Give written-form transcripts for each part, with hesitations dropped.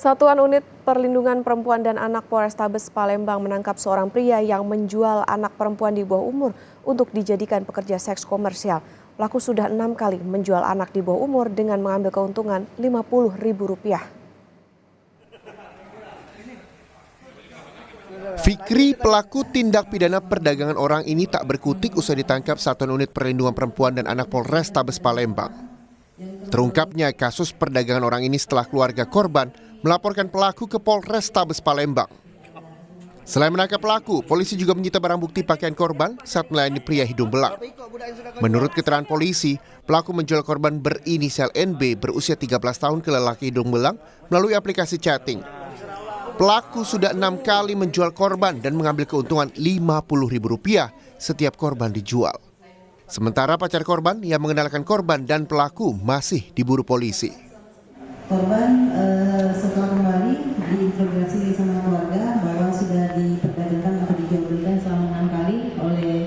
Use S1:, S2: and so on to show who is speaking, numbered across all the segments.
S1: Satuan Unit Perlindungan Perempuan dan Anak Polrestabes Palembang menangkap seorang pria yang menjual anak perempuan di bawah umur untuk dijadikan pekerja seks komersial. Pelaku sudah 6 kali menjual anak di bawah umur dengan mengambil keuntungan Rp50.000.
S2: Fikri, pelaku tindak pidana perdagangan orang ini tak berkutik usai ditangkap Satuan Unit Perlindungan Perempuan dan Anak Polrestabes Palembang. Terungkapnya kasus perdagangan orang ini setelah keluarga korban melaporkan pelaku ke Polrestabes Palembang. Selain menangkap pelaku, polisi juga menyita barang bukti pakaian korban saat melayani pria hidung belang. Menurut keterangan polisi, pelaku menjual korban berinisial NB berusia 13 tahun ke lelaki hidung belang melalui aplikasi chatting. Pelaku sudah 6 kali menjual korban dan mengambil keuntungan Rp50.000 setiap korban dijual. Sementara pacar korban yang mengenalkan korban dan pelaku masih diburu polisi.
S3: Korban setelah kembali diinterogasi sama keluarga bahwa sudah diperdagangkan atau dijual-belikan selama 6 kali oleh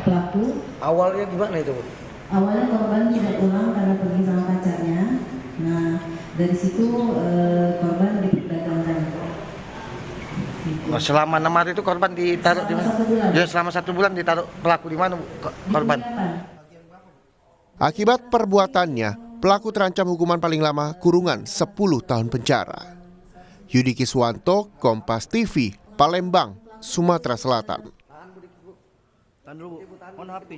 S3: pelaku.
S4: Awalnya gimana itu, Bu?
S3: Awalnya korban tidak pulang karena pergi sama pacarnya. Nah, dari situ korban diperdagangkan.
S4: Selama 6 hari itu korban ditaruh di mana? Ya, selama 1 bulan ditaruh pelaku di mana, korban?
S2: Akibat perbuatannya, pelaku terancam hukuman paling lama kurungan 10 tahun penjara. Yudi Kiswanto, Kompas TV, Palembang, Sumatera Selatan.